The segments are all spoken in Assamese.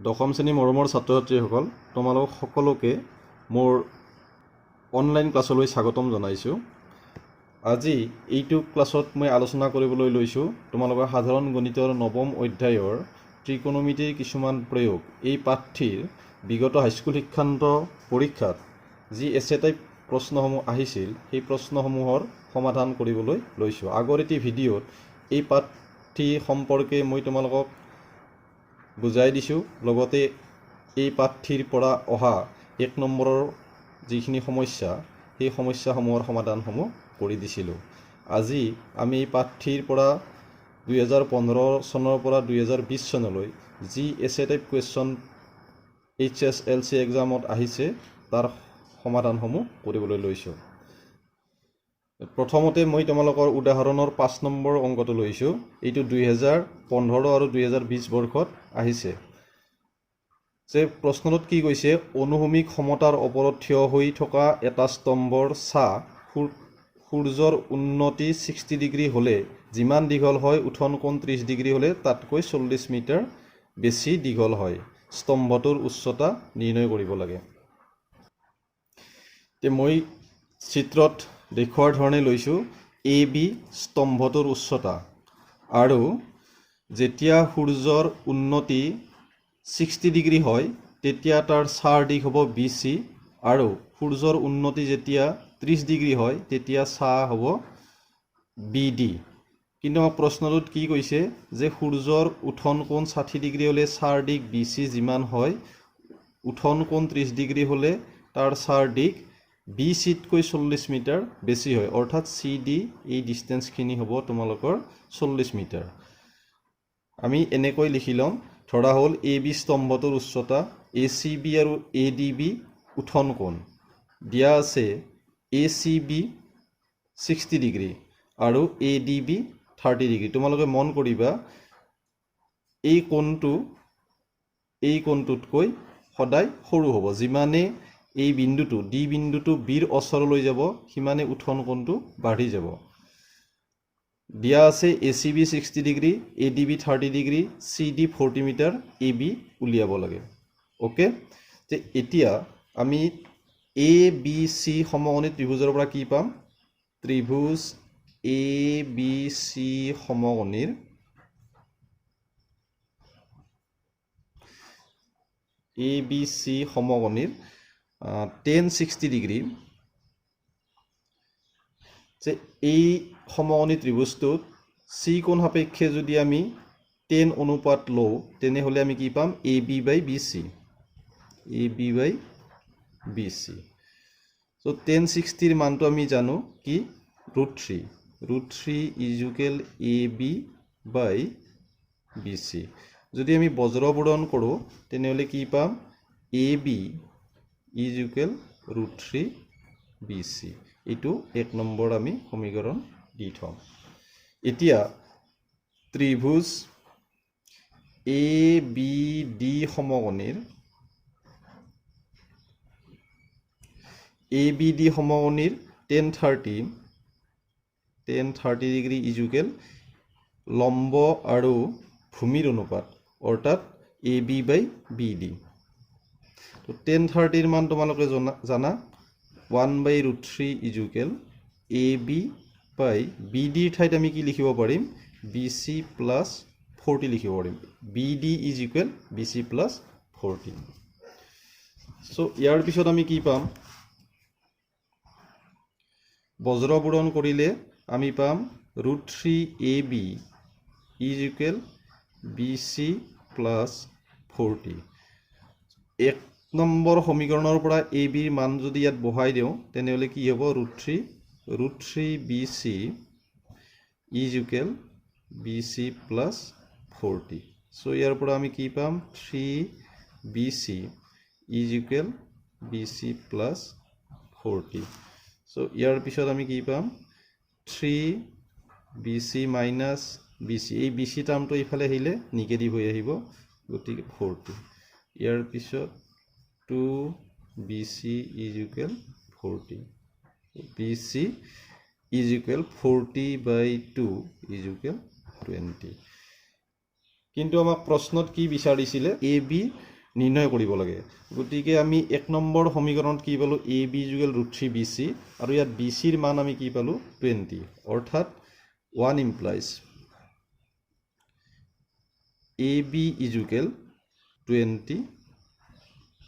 দশম শ্ৰেণী মৰমৰ ছাত্ৰ ছাত্ৰীসকল, তোমালোক সকলোকে মোৰ অনলাইন ক্লাছলৈ স্বাগতম জনাইছোঁ। আজি এইটো ক্লাছত মই আলোচনা কৰিবলৈ লৈছোঁ তোমালোকৰ সাধাৰণ গণিতৰ নৱম অধ্যায়ৰ ত্ৰিকোণমিতিৰ কিছুমান প্ৰয়োগ। এই পাঠটিৰ বিগত হাইস্কুল শিক্ষান্ত পৰীক্ষাত যি এছে টাইপ প্ৰশ্নসমূহ আহিছিল সেই প্ৰশ্নসমূহৰ সমাধান কৰিবলৈ লৈছোঁ। আগৰ এটি ভিডিঅ'ত এই পাঠটি সম্পৰ্কে মই তোমালোকক বুজাই দিছোঁ, লগতে এই পাঠটিৰ পৰা অহা 1 নম্বৰৰ যিখিনি সমস্যা সেই সমস্যাসমূহৰ সমাধানসমূহ কৰি দিছিলোঁ। আজি আমি এই পাঠটিৰ পৰা 2015 চনৰ পৰা 2020 চনলৈ যি এছে টাইপ কুৱেশ্যন HSLC এক্সামত আহিছে তাৰ সমাধানসমূহ কৰিবলৈ লৈছোঁ। প্ৰথমতে মই তোমালোকৰ উদাহৰণৰ 5 নম্বৰ অংকটো লৈছোঁ। এইটো 2015 আৰু 2020 বৰ্ষত আহিছে। যে প্ৰশ্নটোত কি কৈছে, অনুভূমিক সমতাৰ ওপৰত থিয় হৈ থকা এটা স্তম্ভৰ ছাঁ সূৰ্যৰ উন্নতি 60 ডিগ্ৰী হ'লে যিমান দীঘল হয়, উঠন কোণ 30 ডিগ্ৰী হ'লে তাতকৈ 40 মিটাৰ বেছি দীঘল হয়। স্তম্ভটোৰ উচ্চতা নিৰ্ণয় কৰিব লাগে। মই চিত্ৰত দেখুৱাৰ ধৰণে লৈছোঁ AB স্তম্ভটোৰ উচ্চতা, আৰু যেতিয়া সূৰ্যৰ উন্নতি 60 ডিগ্ৰী হয় তেতিয়া তাৰ ছাঁৰ দিশ হ'ব BC, আৰু সূৰ্যৰ উন্নতি যেতিয়া 30 ডিগ্ৰী হয় তেতিয়া ছাঁ হ'ব BD। কিন্তু আমাক প্ৰশ্নটোত কি কৈছে যে সূৰ্যৰ উঠন কোণ 60 ডিগ্ৰী হ'লে ছাঁৰ দিশ BC যিমান হয়, উঠন কোণ 30 ডিগ্ৰী হ'লে তাৰ ছাঁৰ দিশ BCতকৈ 40 মিটাৰ বেছি হয়, অৰ্থাৎ CD এই ডিষ্টেঞ্চখিনি হ'ব তোমালোকৰ 40 মিটাৰ। আমি এনেকৈ লিখি ল'ম, ধৰা হ'ল AB স্তম্ভটোৰ উচ্চতা, ACB আৰু ADB উঠন কোণ দিয়া আছে, ACB 60 ডিগ্ৰী আৰু ADB 30 ডিগ্ৰী। তোমালোকে মন কৰিবা এই কোণটোতকৈ সদায় সৰু হ'ব। যিমানে এই বিন্দুটো D বিন্দুটো Bৰ ওচৰলৈ যাব সিমানে উঠন কোণটো বাঢ়ি যাব। দিয়া আছে ACB 60 degree, ADB 30 degree, CD 40 metre, AB উলিয়াব লাগে। অ'কে, যে এতিয়া আমি ABC সমকোণী ত্ৰিভুজৰ পৰা কি পাম? ত্ৰিভুজ ABC সমকোণীৰ tan 60 ডিগ্ৰী, যে এই সমকোণী ত্ৰিভুজটোত C কোণ সাপেক্ষে যদি আমি tan অনুপাত লওঁ তেনেহ'লে আমি কি পাম? AB/BC। চ' tan 60ৰ মানটো আমি জানো কি? √3 = AB/BC। যদি আমি বজ্ৰবুৰণ কৰোঁ তেনেহ'লে কি পাম? AB = √3BC। এইটো 1 নম্বৰ আমি সমীকৰণ দি থম। এতিয়া ত্ৰিভুজ ABD সমকোণীৰ tan 30 ডিগ্ৰী = লম্ব আৰু ভূমিৰ অনুপাত, অৰ্থাৎ AB/BD। তো tan 30ৰ মান তোমালোকে জানা 1/√3 = AB/BDৰ ঠাইত আমি কি লিখিব পাৰিম? BC + 40 লিখিব পাৰিম। BD = BC + 40। চ' ইয়াৰ পিছত আমি কি পাম? বজ্ৰবুৰণ কৰিলে আমি পাম √3AB = BC + 40। 1 নম্বৰ সমীকৰণৰ পৰা ABৰ মান যদি ইয়াত বহাই দিওঁ তেনেহ'লে কি হ'ব? √3BC = BC + 40। চ' ইয়াৰ পৰা আমি কি পাম? 3BC = BC + 40। চ' ইয়াৰ পিছত আমি কি পাম? 3BC - BC, এই BC টাৰ্মটো এইফালে আহিলে নিগেটিভ হৈ আহিব, গতিকে 40। ইয়াৰ পিছত 2BC = 40। BC = 40/2 = 20। কিন্তু আমাক প্ৰশ্নত কি বিচাৰিছিলে? AB নিৰ্ণয় কৰিব লাগে। গতিকে আমি 1 নম্বৰ সমীকৰণত কি পালোঁ, এ বি ইজুকেল √3 বি চি, আৰু ইয়াত বি চিৰ মান আমি কি পালোঁ 20, অৰ্থাৎ 1 ইমপ্লাইজ এ বি ইজুকেল 20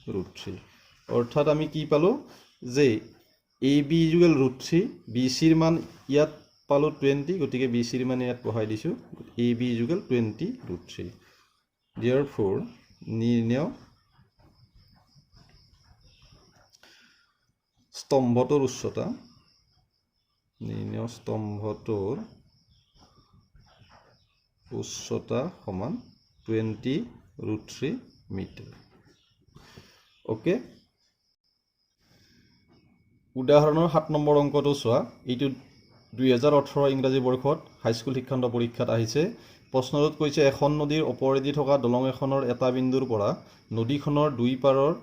√3, অৰ্থাৎ আমি কি পালোঁ যে এ বি ইজুকেল √3, বি চিৰ মান ইয়াত পালোঁ 20, গতিকে বি চিৰ মান ইয়াত বহাই দিছোঁ, এ বি ইজুকেল 20 √3। Therefore, নিৰ্ণয় স্তম্ভটোৰ উচ্চতা, সমান 20 √3 মিটাৰ। অ'কে, উদাহৰণৰ 7 নম্বৰ অংকটো চোৱা। এইটো 2018 ইংৰাজী বৰ্ষত হাইস্কুল শিক্ষান্ত পৰীক্ষাত আহিছে। প্ৰশ্নটোত কৈছে এখন নদীৰ ওপৰেদি থকা দলং এখনৰ এটা বিন্দুৰ পৰা নদীখনৰ দুই পাৰৰ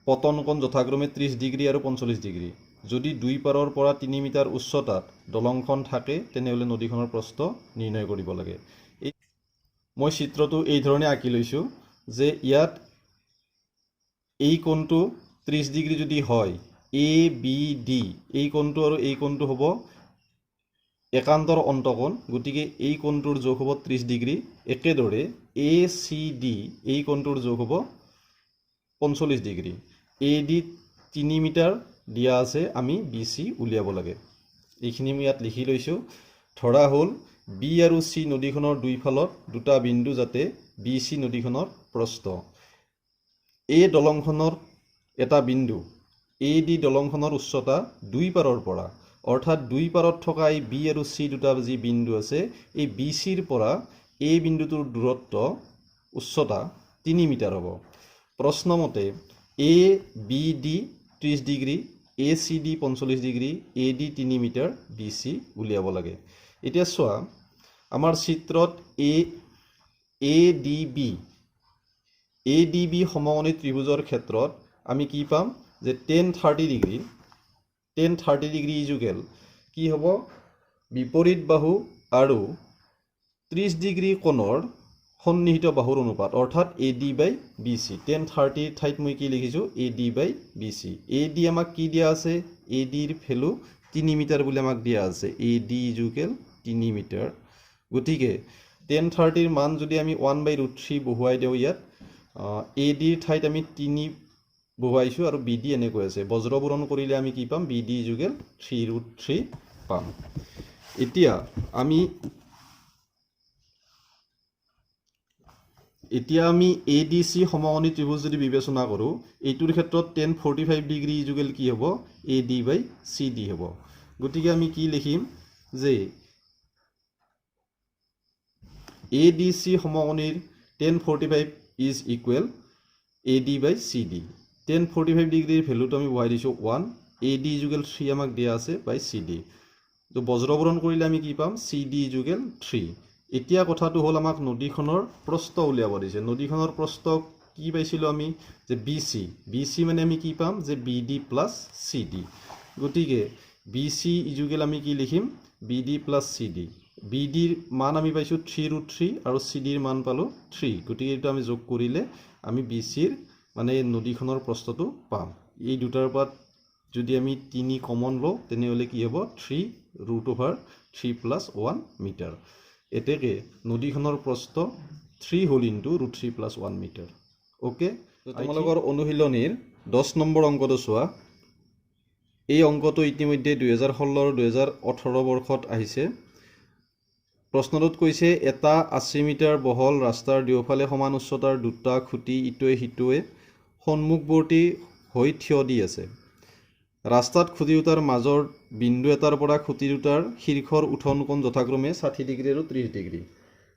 পতন কোণ যথাক্ৰমে 30 ডিগ্ৰী আৰু 45 ডিগ্ৰী। যদি দুই পাৰৰ পৰা 3 মিটাৰ উচ্চতাত দলংখন থাকে তেনেহ'লে নদীখনৰ প্ৰস্থ নিৰ্ণয় কৰিব লাগে। মই চিত্ৰটো এই ধৰণে আঁকি লৈছোঁ যে ইয়াত এই কোণটো 30 ডিগ্ৰী যদি হয়, এ বি ডি এই কোণটো আৰু এই কোণটো হ'ব একান্তৰ অন্তকোণ, গতিকে এই কোণটোৰ যোগ হ'ব 30 ডিগ্ৰী। একেদৰে এ চি ডি এই কোণটোৰ যোগ হ'ব 45 ডিগ্ৰী। এ ডি 3 মিটাৰ দিয়া আছে, আমি বি চি উলিয়াব লাগে। এইখিনি মই ইয়াত লিখি লৈছোঁ। ধৰা হ'ল বি আৰু চি নদীখনৰ দুইফালত দুটা বিন্দু, যাতে বি চি নদীখনৰ প্ৰস্থ। এই দলংখনৰ এটা বিন্দু এ ডি দলংখনৰ উচ্চতা দুই পাৰৰ পৰা, অৰ্থাৎ দুই পাৰত থকা এই বি আৰু চি দুটা যি বিন্দু আছে, এই বি চিৰ পৰা এই বিন্দুটোৰ দূৰত্ব উচ্চতা 3 মিটাৰ হ'ব। প্ৰশ্নমতে A B D 30 degree, A C D 45 degree, A D 3 metre, B C উলিয়াব লাগে। এতিয়া চোৱা, আমাৰ চিত্ৰত এ ডি বি সমকোণী ত্ৰিভুজৰ ক্ষেত্ৰত আমি কি পাম যে 10-30 ডিগ্ৰী ইজুকেল কি হ'ব, বিপৰীত বাহু আৰু 30 ডিগ্ৰী কোণৰ সন্নিহিত বাহুৰ অনুপাত, অৰ্থাৎ A D by B C. 10-30 ঠাইত মই কি লিখিছোঁ, A D by B C. A D আমাক কি দিয়া আছে, এ ডিৰ ভেলু 3 মিটাৰ বুলি আমাক দিয়া আছে, এ ডি ইজুকেল 3 মিটাৰ। গতিকে 10-30ৰ মান যদি আমি 1/√3 বহুৱাই দিওঁ, ইয়াত এ ডিৰ ঠাইত আমি 3 বহুৱাইছোঁ আৰু বি ডি এনেকৈ আছে। বজ্ৰপূৰণ কৰিলে আমি কি পাম, বি ডি ইজুকেল 3√3 পাম। এতিয়া আমি এ ডি চি সমকোণী ত্ৰিভুজ যদি বিবেচনা কৰোঁ, এইটোৰ ক্ষেত্ৰত 10-45 ডিগ্ৰী ইজুকেল কি হ'ব, A D by C D হ'ব। গতিকে আমি কি লিখিম যে এ ডি চি সমকোণীৰ 10-45 is equal A D by C D. 10-45 ডিগ্ৰীৰ ভেলুটো আমি বহাই দিছোঁ 1, এ ডি ইজুকেল 3 আমাক দিয়া আছে বাই চি ডি। তো বজ্ৰপূৰণ কৰিলে আমি কি পাম, চি ডি ইজুকেল 3। এতিয়া কথাটো হ'ল আমাক নদীখনৰ প্ৰস্থ উলিয়াব দিছে। নদীখনৰ প্ৰস্থ কি পাইছিলোঁ আমি, যে বি চি মানে আমি কি পাম, যে B D plus C D. গতিকে বি চি ইজুকেল আমি কি লিখিম, B D plus C D. B ডিৰ মান আমি পাইছোঁ 3√3 আৰু চি ডিৰ মান পালোঁ 3। গতিকে এইটো আমি যোগ কৰিলে আমি বি চিৰ মানে নদীখনৰ প্ৰস্থটো পাম। এই দুটাৰ পৰা যদি আমি 3 কমন লওঁ তেনেহ'লে কি হ'ব, 3√3 + 1 মিটাৰ। এতেকে নদীখনৰ প্ৰস্থ 3 হ'ল * √3 + 1 মিটাৰ। অ'কে, তোমালোকৰ অনুশীলনীৰ 10 নম্বৰ অংকটো চোৱা। এই অংকটো ইতিমধ্যে 2016 আৰু 2018 বৰ্ষত আহিছে। প্ৰশ্নটোত কৈছে এটা 80 মিটাৰ বহল ৰাস্তাৰ দুয়োফালে সমান উচ্চতাৰ দুটা খুঁটি ইটোৱে সিটোৱে সন্মুখৱৰ্তী হৈ থিয় দি আছে। ৰাস্তাত খুঁটি দুটাৰ মাজৰ বিন্দু এটাৰ পৰা খুঁটি দুটাৰ শীৰ্ষৰ উঠন কোণ যথাক্ৰমে 60 ডিগ্ৰী আৰু 30 ডিগ্ৰী।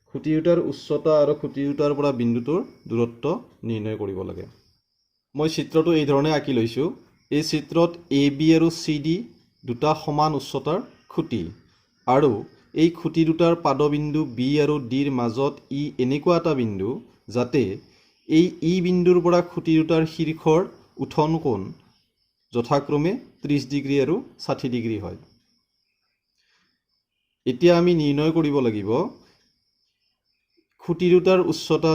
খুঁটি দুটাৰ উচ্চতা আৰু খুঁটি দুটাৰ পৰা বিন্দুটোৰ দূৰত্ব নিৰ্ণয় কৰিব লাগে। মই চিত্ৰটো এই ধৰণে আঁকি লৈছোঁ। এই চিত্ৰত এ বি আৰু চি ডি দুটা সমান উচ্চতাৰ খুঁটি, আৰু এই খুঁটি দুটাৰ পাদবিন্দু বি আৰু ডিৰ মাজত এনেকুৱা এটা বিন্দু যাতে এই বিন্দুৰ পৰা খুঁটি দুটাৰ শীৰ্ষৰ উঠন কোণ যথাক্ৰমে 30 ডিগ্ৰী আৰু 60 ডিগ্ৰী হয়। এতিয়া আমি নিৰ্ণয় কৰিব লাগিব খুঁটি দুটাৰ উচ্চতা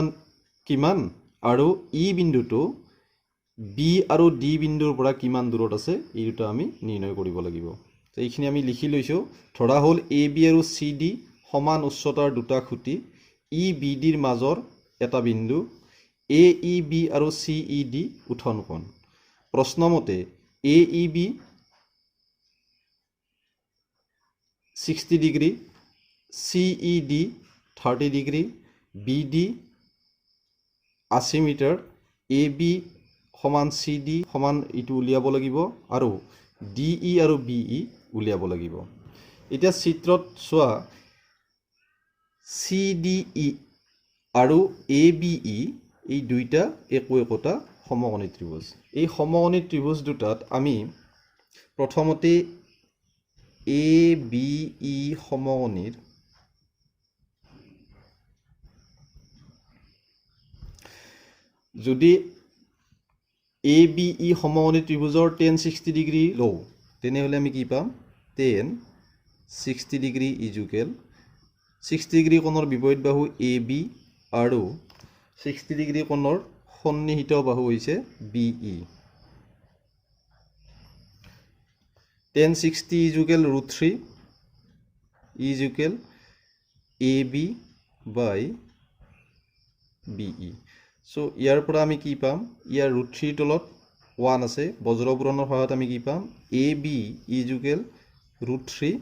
কিমান আৰু ই বিন্দুটো বি আৰু ডি বিন্দুৰ পৰা কিমান দূৰত আছে এই দুটা আমি নিৰ্ণয় কৰিব লাগিব। তো এইখিনি আমি লিখি লৈছোঁ। ধৰা হ'ল এ বি আৰু চি ডি সমান উচ্চতাৰ দুটা খুঁটি, ই বি ডিৰ মাজৰ এটা বিন্দু, এ ই বি আৰু চি ই ডি উঠন কোণ। প্ৰশ্নমতে A E B 60 degree, C E D 30 degree, B D 80 metre, A B সমান চি ডি সমান এইটো উলিয়াব লাগিব আৰু ডি ই আৰু বি ই উলিয়াব লাগিব। এতিয়া চিত্ৰত চোৱা চি ডি ই আৰু এ বি ই এই দুইটা একোটা সমকোণী ত্ৰিভুজ। এই সমকোণী ত্ৰিভুজ দুটাত আমি প্ৰথমতে এ বি ই সমকোণীৰ যদি এ বি ই সমকোণী ত্ৰিভুজৰ tan 60 ডিগ্ৰী লওঁ তেনেহ'লে আমি কি পাম? tan 60 ডিগ্ৰী ইজুকেল 60 ডিগ্ৰী কোণৰ বিপৰীত বাহু এ বি আৰু 60 ডিগ্ৰী কোণৰ সন্নিহিত বাহু হৈছে B E. tan 60 is equal √3 is equal A B by B E. So' ইয়াৰ পৰা আমি কি পাম? ইয়াৰ √3 তলত 1 আছে, বজ্ৰপূৰণৰ সহায়ত আমি কি পাম? এ বি ইজুকেল √3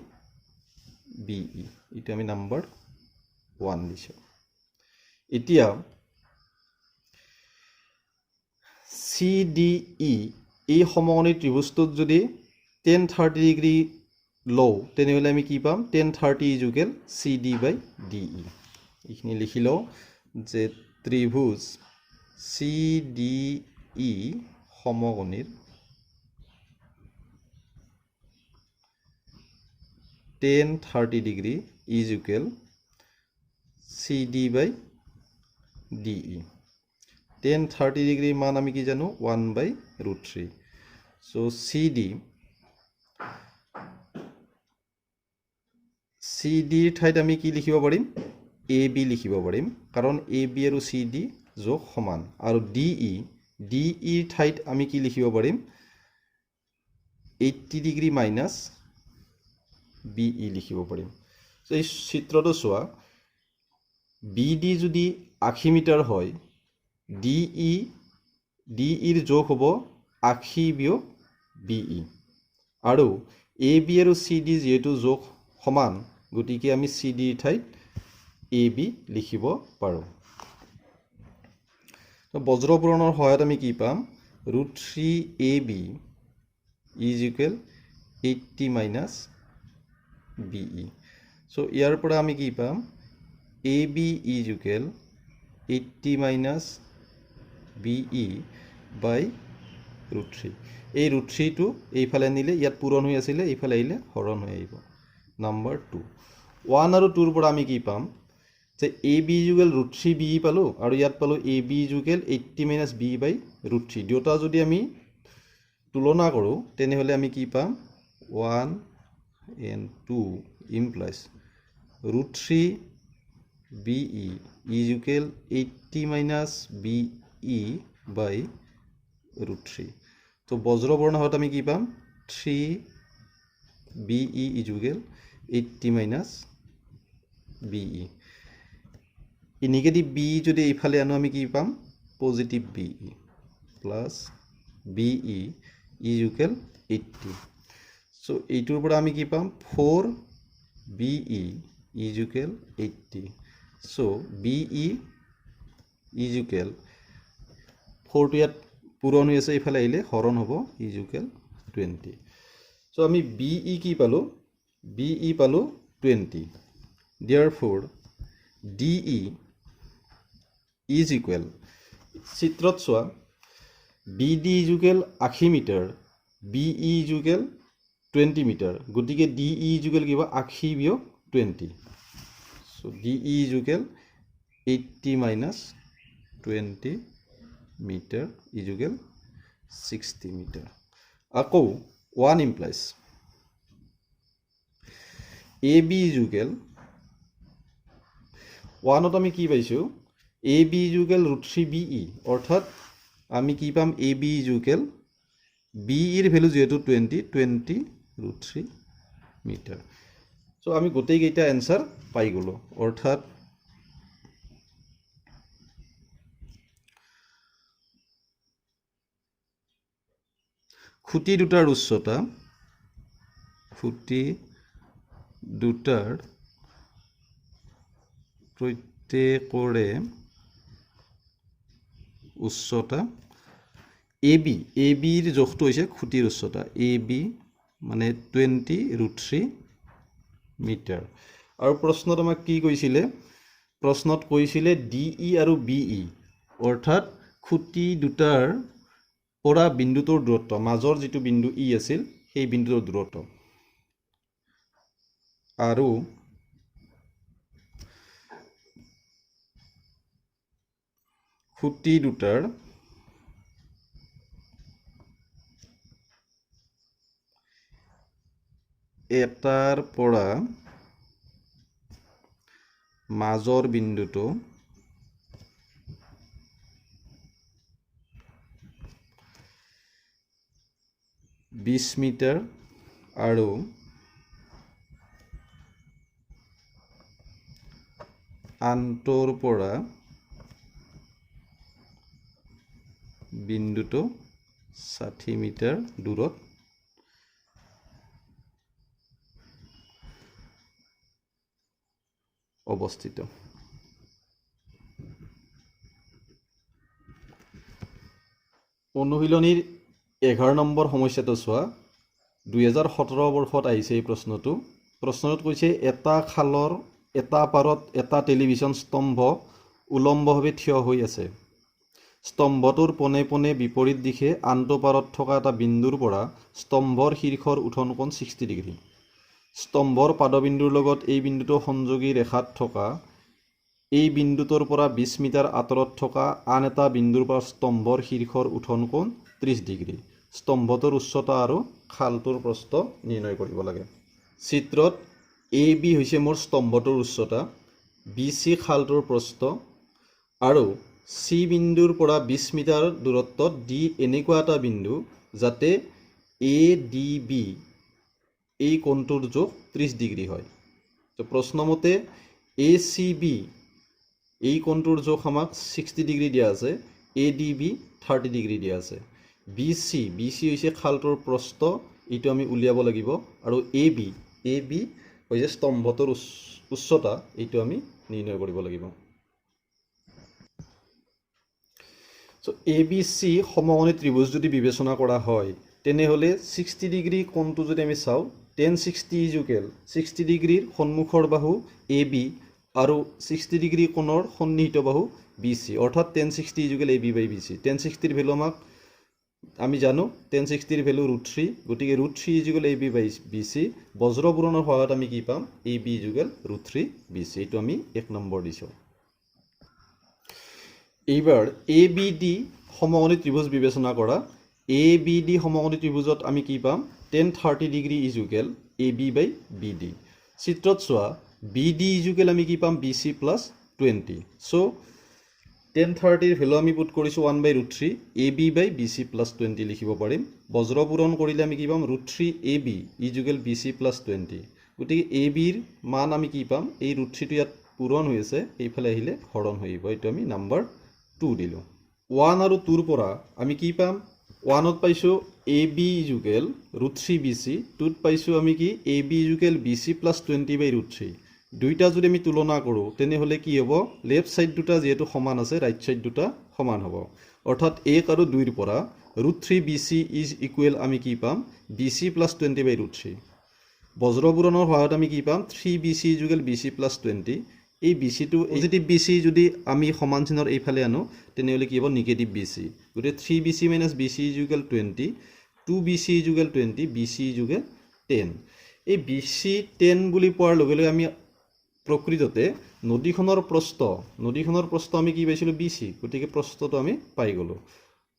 বি ই। এইটো আমি নাম্বাৰ 1 দিছোঁ। এতিয়া চি ডি ই এই সমকোণী ত্ৰিভুজটোত যদি tan 30 ডিগ্ৰী লওঁ তেনেহ'লে আমি কি পাম? tan 30 is equal C D by D E. এইখিনি লিখি লওঁ যে ত্ৰিভুজ চি ডি ই সমকোণীৰ tan 30 degree is equal C D by D E. tan 30 ডিগ্ৰীৰ মান আমি কি জানো? 1/√3। চ' চি ডিৰ ঠাইত আমি কি লিখিব পাৰিম? এ বি লিখিব পাৰিম, কাৰণ এ বি আৰু চি ডি যোগ সমান। আৰু ডি ইৰ ঠাইত আমি কি লিখিব পাৰিম? 80 ডিগ্ৰী মাইনাছ বি ই লিখিব পাৰিম। চ' এই চিত্ৰটো চোৱা, বি ডি যদি 80 মিটাৰ হয়, ডি ইৰ যোগ হ'ব 80 বিয়োগ বি ই। আৰু এ বি আৰু চি ডি যিহেতু যোগ সমান, গতিকে আমি চি ডিৰ ঠাইত এ বি লিখিব পাৰোঁ। বজ্ৰপূৰণৰ সহায়ত আমি কি পাম? √3 A B is equal 80 minus B E. So' ইয়াৰ পৰা আমি কি পাম? A B is equal 80 minus B E by √3। এই √3টো এইফালে নিলে ইয়াত পূৰণ হৈ আছিলে, এইফালে আহিলে হৰণ হৈ আহিব। নাম্বাৰ 2 1 আৰু 2ৰ পৰা আমি কি পাম? যে এ বি ইজুকেল √3 বি ই পালোঁ আৰু ইয়াত পালোঁ এ বি ইজুকেল 80 মাইনাছ বি বাই √3। দুয়োটা যদি আমি তুলনা কৰোঁ তেনেহ'লে আমি কি পাম? 1 and 2 implies √3 B E is equal 80 minus B E by √3। তো বজ্ৰপূৰণৰ সহায়ত আমি কি পাম? 3 B E is equal 80 minus B E. এই নিগেটিভ বি ই যদি এইফালে আনো আমি কি পাম? Positive B E plus B E is equal 80। So' এইটোৰ পৰা আমি কি পাম? 4 B E is equal 80। So' B E is equal 4টো ইয়াত পূৰণ হৈ আছে, এইফালে আহিলে হৰণ হ'ব, ইজুকেল 20। চ' আমি বি ই কি পালোঁ? বি ই পালোঁ 20। Therefore D E is equal, চিত্ৰত চোৱা B D is equal 80 metre, B E is equal 20 metre, গতিকে ডি ই ইজুকেল কিবা 80 বিয়োগ 20। So' D E is equal 80 minus 20 metre is equal 60 metre. আকৌ 1 ইমপ্লাইজ এ বি ইজুকেল 1ত আমি কি পাইছোঁ? এ বি ইজুকেল √3 BE, অৰ্থাৎ আমি কি পাম এ বি ইজুকেল BEৰ ভ্যালু যেহেতু 20 √3 মিটাৰ। সো আমি গোটেইকেইটা এনসাৰ পাই গ'লো, অৰ্থাৎ খুঁটি দুটাৰ উচ্চতা, খুঁটি দুটাৰ প্ৰত্যেকৰে উচ্চতা এ বিৰ জোখটো হৈছে খুঁটিৰ উচ্চতা এ বি মানে 20 √3 মিটাৰ। আৰু প্ৰশ্নত আমাক কি কৈছিলে, প্ৰশ্নত কৈছিলে DE আৰু BE, অৰ্থাৎ খুঁটি দুটাৰ পৰা বিন্দুটোৰ দূৰত্ব, মাজৰ যিটো বিন্দু ই আছিল সেই বিন্দুটোৰ দূৰত্ব, আৰু খুঁটি দুটাৰ এটাৰ পৰা মাজৰ বিন্দুটো 20 মিটাৰ আৰু আনটোৰ পৰা বিন্দুটো 60 মিটাৰ দূৰত অৱস্থিত। অনুশীলনীৰ 11 নম্বৰ সমস্যাটো চোৱা। 2017 বৰ্ষত আহিছে এই প্ৰশ্নটো। প্ৰশ্নটোত কৈছে এটা খালৰ এটা পাৰত এটা টেলিভিছন স্তম্ভ উলম্বভাৱে থিয় হৈ আছে। স্তম্ভটোৰ পোনে পোনে বিপৰীত দিশে আনটো পাৰত থকা এটা বিন্দুৰ পৰা স্তম্ভৰ শীৰ্ষৰ উঠন কোণ 60 ডিগ্ৰী। স্তম্ভৰ পাদবিন্দুৰ লগত এই বিন্দুটো সংযোগী ৰেখাত থকা এই বিন্দুটোৰ পৰা 20 মিটাৰ আঁতৰত থকা আন এটা বিন্দুৰ পৰা স্তম্ভৰ শীৰ্ষৰ উঠন কোণ 30 ডিগ্ৰী। স্তম্ভটোৰ উচ্চতা আৰু খালটোৰ প্ৰস্থ নিৰ্ণয় কৰিব লাগে। চিত্ৰত এ বি হৈছে মোৰ স্তম্ভটোৰ উচ্চতা, বি চি খালটোৰ প্ৰস্থ, আৰু চি বিন্দুৰ পৰা 20 মিটাৰ দূৰত্বত ডি এনেকুৱা এটা বিন্দু যাতে এ ডি বি এই কোণটোৰ জোখ 30 ডিগ্ৰী হয়। তো প্ৰশ্নমতে এ চি বি এই কোণটোৰ জোখ আমাক 60 ডিগ্ৰী দিয়া আছে, এ ডি বি 30 ডিগ্ৰী দিয়া আছে। বি চি হৈছে খালটোৰ প্ৰস্থ, এইটো আমি উলিয়াব লাগিব, আৰু এ বি হৈছে স্তম্ভটোৰ উচ্চতা, এইটো আমি নিৰ্ণয় কৰিব লাগিব। সো এ বি চি সমকোণী ত্ৰিভুজ যদি বিবেচনা কৰা হয় তেনেহ'লে 60 ডিগ্ৰী কোণটো যদি আমি চাওঁ, tan 60 ইজুকেল 60 ডিগ্ৰীৰ সন্মুখৰ বাহু এ বি আৰু 60 ডিগ্ৰী কোণৰ সন্নিহিত বাহু বি চি, অৰ্থাৎ tan 60 equal A B by B C. tan 60ৰ value আমাক আমি জানো, tan 60ৰ ভেলু √3, গতিকে √3 is equal A B by B C. বজ্ৰপুৰণৰ সহায়ত আমি কি পাম, A B is equal √3 B C, এইটো আমি 1 নম্বৰ দিছোঁ। এইবাৰ এ বি ডি সমকোণী ত্ৰিভুজ বিবেচনা কৰা। এ বি ডি সমকোণী ত্ৰিভুজত আমি কি পাম, tan 30 degree is equal A B by B D. চিত্ৰত চোৱা বি ডি ইজুকেল আমি কি পাম, B C plus 20। So' tan 30ৰ ভেলু আমি পুট কৰিছোঁ 1/√3, A B by B C plus 20 লিখিব পাৰিম। বজ্ৰপূৰণ কৰিলে আমি কি পাম, √3 A B is equal B C plus 20। গতিকে এ বিৰ মান আমি কি পাম, এই √3টো ইয়াত পূৰণ হৈ আছে, এইফালে আহিলে হৰণ হৈ আহিব, এইটো আমি নাম্বাৰ 2 দিলোঁ। 1 আৰু 2ৰ পৰা আমি কি পাম, 1ত পাইছোঁ A B is equal √3 B C, 2ত পাইছোঁ আমি কি A B is equal B C plus 20/√3। দুইটা যদি আমি তুলনা কৰোঁ তেনেহ'লে কি হ'ব, লেফ্ট ছাইড দুটা যিহেতু সমান আছে, ৰাইট ছাইড দুটা সমান হ'ব, অৰ্থাৎ 1 আৰু 2ৰ পৰা √3 বি চি ইজ ইকুৱেল আমি কি পাম, বি চি প্লাছ 20/√3। বজ্ৰপূৰণৰ সহায়ত আমি কি পাম, 3 B C is equal B C plus 20। এই বি চিটো পজিটিভ বি চি যদি আমি সমান চিহ্নৰ এইফালে আনো তেনেহ'লে কি হ'ব, নিগেটিভ বি চি। গতিকে 3 B C minus B C is equal 20, 2 B C is equal 20, B C is equal 10। এই বি চি 10 বুলি পোৱাৰ লগে লগে আমি প্ৰকৃততে নদীখনৰ প্ৰস্থ আমি কি পাইছিলোঁ, বি চি, গতিকে প্ৰস্থটো আমি পাই গ'লোঁ।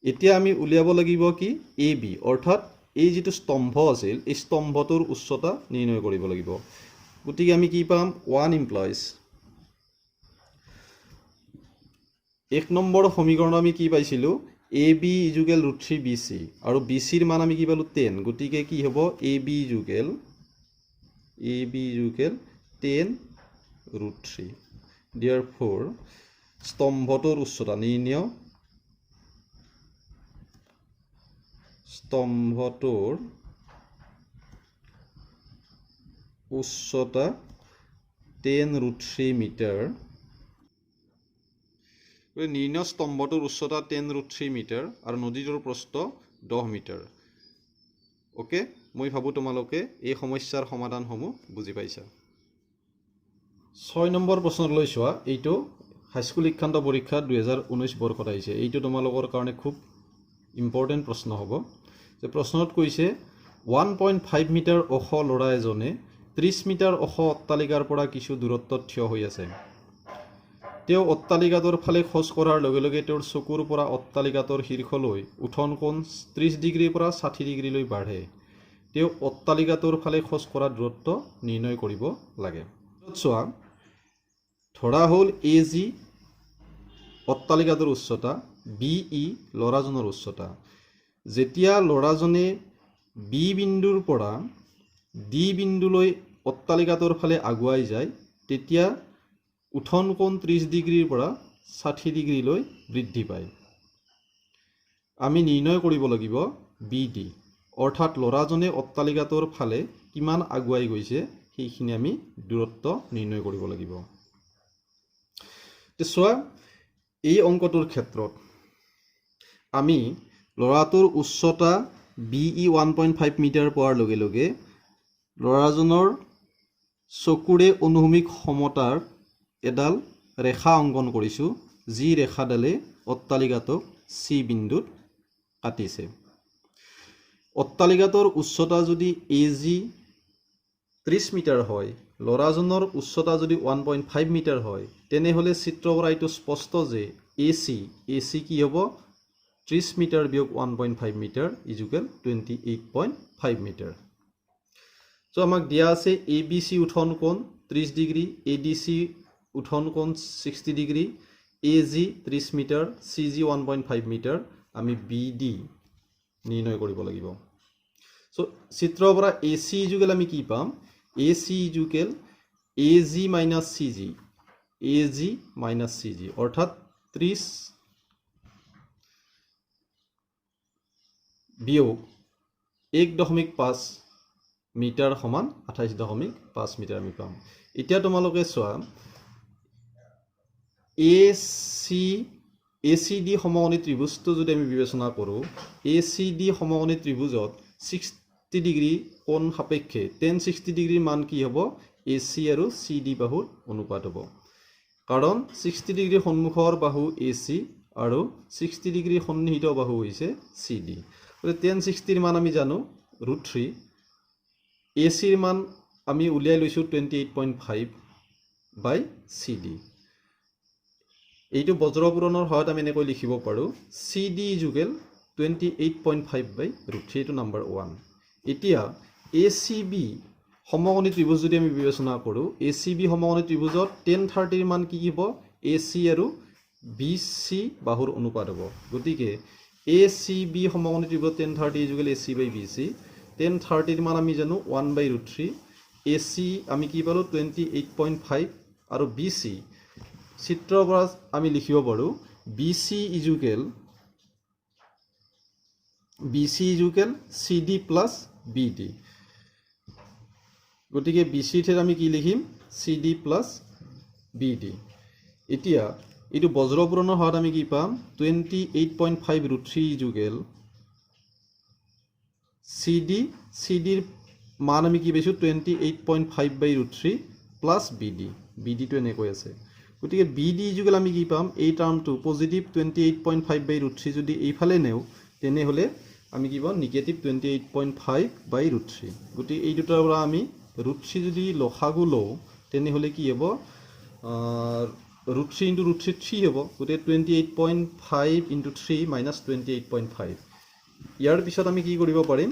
এতিয়া আমি উলিয়াব লাগিব কি, এ বি, অৰ্থাৎ এই যিটো স্তম্ভ আছিল এই স্তম্ভটোৰ উচ্চতা নিৰ্ণয় কৰিব লাগিব। গতিকে আমি কি পাম, 1 ইমপ্লয়জ 1 নম্বৰ সমীকৰণ আমি কি পাইছিলোঁ AB ইজুকেল √3 BC আৰু BCৰ মান আমি কি পালোঁ 10 গতিকে কি হ'ব AB ইজুকেল 10 √3 therefore স্তম্ভটোৰ উচ্চতা নিৰ্ণয় স্তম্ভটোৰ উচ্চতা 10 √3 মিটাৰ নিৰ্ণয় স্তম্ভটোৰ উচ্চতা 10 √3 মিটাৰ আৰু নদীটোৰ প্ৰস্থ 10 মিটাৰ ওকে মই ভাবোঁ তোমালোকে এই সমস্যাৰ সমাধানসমূহ বুজি পাইছা 6 নম্বৰ প্ৰশ্নলৈ চোৱা এইটো হাইস্কুল শিক্ষান্ত পৰীক্ষা 2019 বৰ্ষত আহিছে এইটো তোমালোকৰ কাৰণে খুব ইম্পৰ্টেণ্ট প্ৰশ্ন হ'ব যে প্ৰশ্নত কৈছে 1.5 মিটাৰ ওখ ল'ৰা এজনে 30 মিটাৰ ওখ অট্টালিকাৰ পৰা কিছু দূৰত্বত থিয় হৈ আছে তেওঁ অট্টালিকাটোৰ ফালে খোজ কৰাৰ লগে লগে তেওঁৰ চকুৰ পৰা অট্টালিকাটোৰ শীৰ্ষলৈ উঠন কোণ 30 ডিগ্ৰীৰ পৰা 60 ডিগ্ৰীলৈ বাঢ়ে তেওঁ অট্টালিকাটোৰ ফালে খোজ কৰা দূৰত্ব নিৰ্ণয় কৰিব লাগে চোৱা ধৰা হ'ল AG অট্টালিকাটোৰ উচ্চতা BE ল'ৰাজনৰ উচ্চতা যেতিয়া ল'ৰাজনে B বিন্দুৰ পৰা D বিন্দুলৈ অট্টালিকাটোৰ ফালে আগুৱাই যায় তেতিয়া উঠন কোণ 30 ডিগ্ৰীৰ পৰা 60 ডিগ্ৰীলৈ বৃদ্ধি পায় আমি নিৰ্ণয় কৰিব লাগিব BD অৰ্থাৎ ল'ৰাজনে অট্টালিকাটোৰ ফালে কিমান আগুৱাই গৈছে সেইখিনি আমি দূৰত্ব নিৰ্ণয় কৰিব লাগিব চোৱা এই অংকটোৰ ক্ষেত্ৰত আমি ল'ৰাটোৰ উচ্চতা BE 1.5 মিটাৰ পোৱাৰ লগে লগে ল'ৰাজনৰ চকুৰে অনুভূমিক সমতাৰ এডাল ৰেখা অংকন কৰিছোঁ যি ৰেখাডালে অট্টালিকাটোক C বিন্দুত কাটিছে অট্টালিকাটোৰ উচ্চতা যদি AG 30 মিটাৰ হয় ল'ৰাজনৰ উচ্চতা যদি 1.5 মিটাৰ হয় তেনেহ'লে চিত্ৰৰ পৰা এইটো স্পষ্ট যে AC কি হ'ব 30 মিটাৰ বিয়োগ 1.5 মিটাৰ ইজুকেল 28.5 মিটাৰ চ' আমাক দিয়া আছে ABC উঠন কোণ 30 ডিগ্ৰী ADC উঠন কোণ 60 degree AG 30 metre CG 1.5 metre আমি BD নিৰ্ণয় কৰিব লাগিব চ' চিত্ৰৰ পৰা AC ইজুকেল আমি কি পাম AC equal AG minus CG অৰ্থাৎ 30 বিয়োগ 1.5 মিটাৰ সমান 28.5 মিটাৰ আমি পাম এতিয়া তোমালোকে চোৱা ACD সমকোণী ত্ৰিভুজটো যদি আমি বিবেচনা কৰোঁ ACD সমকোণী ত্ৰিভুজত 60 ডিগ্ৰী কোণ সাপেক্ষে 1060 ডিগ্ৰীৰ মান কি হ'ব AC আৰু CD বাহুৰ অনুপাত হ'ব কাৰণ 60 ডিগ্ৰীৰ সন্মুখৰ বাহু AC আৰু 60 ডিগ্ৰীৰ সন্নিহিত বাহু হৈছে CD 1060 ৰ মান আমি জানো √3 AC ৰ মান আমি উলিয়াই লৈছোঁ 28.5 বাই CD এইটো বজ্ৰপুৰণৰ সহায়ত আমি এনেকৈ লিখিব পাৰোঁ CD ইজুকেল 28.5 বাই √3 এইটো নাম্বাৰ 1 এতিয়া ACB সমকোণী ত্ৰিভুজ যদি আমি বিবেচনা কৰোঁ ACB সমকোণী ত্ৰিভুজত 1030 ৰ মান কি হ'ব AC আৰু BC বাহুৰ অনুপাত হ'ব গতিকে ACB সমকোণী ত্ৰিভুজ 1030 ইজুকেল AC বাই BC 1030 ৰ মান আমি জানো 1 বাই √3 AC আমি কি পালোঁ 28.5 আৰু BC চিত্ৰৰ পৰা আমি লিখিব পাৰোঁ BC equal CD plus BD গতিকে BC ঠেৰ আমি কি লিখিম CD প্লাছ BD এতিয়া এইটো বজ্ৰপুৰণৰ সহায়ত আমি কি পাম 28.5 √3 ইজুকেল CDৰ মান আমি কি পাইছোঁ 28.5 বাই √3 প্লাছ BDটো এনেকৈ আছে গতিকে BD ইজুকেল আমি কি পাম এই টাৰ্মটো পজিটিভ 28.5 বাই √3 যদি এইফালে নেওঁ তেনেহ'লে আমি কি পাম নিগেটিভ 28.5 বাই √3 গতিকে এই দুটাৰ পৰা আমি √3 যদি লসাগু লওঁ তেনেহ'লে কি হ'ব √3 ইনটু √3 3 হ'ব গতিকে 28.5 ইনটু 3 মাইনাছ 28.5 ইয়াৰ পিছত আমি কি কৰিব পাৰিম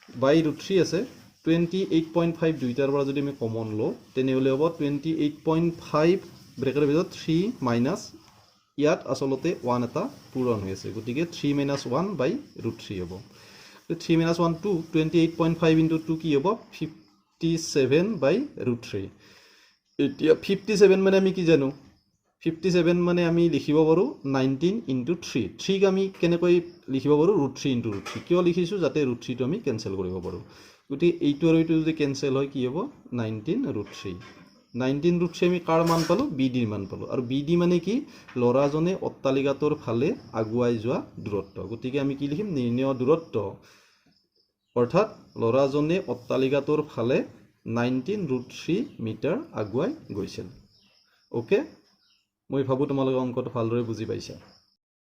বাই √3 আছে 28.5 দুইটাৰ পৰা যদি আমি কমন লওঁ তেনেহ'লে হ'ব 28.5 ব্ৰেকেটৰ ভিতৰত 3 মাইনাছ ইয়াত আচলতে 1 এটা পূৰণ হৈ আছে গতিকে 3 - 1/√3 হ'ব 3 - 1 2 28.5 * 2 কি হ'ব 57/√3 এতিয়া 57 মানে আমি কি জানো 57 মানে আমি লিখিব পাৰো 19 * 3 3 আমি কেনেকৈ লিখিব পাৰো √3 * √3 কিয় লিখিছো যাতে √3 টো আমি কেনসেল কৰিব পাৰো গতি এইটো আৰু এইটো যদি কেনসেল হয় কি হ'ব 19 √3 19 √3 আমি কাৰ মান পালো bd ৰ মান পালো আৰু bd মানে কি লৰাজনে অট্টালিকাটোৰ ফালে আগুৱাই যোৱা দূৰত্ব গতিকে আমি কি লিখিম নিৰ্ণয় দূৰত্ব অৰ্থাৎ লৰাজনে অট্টালিকাটোৰ ফালে 19 √3 মিটাৰ আগুৱাই গৈছিল ওকে মই ভাবো তোমালোকে অংকটো ভালদৰে বুজি পাইছা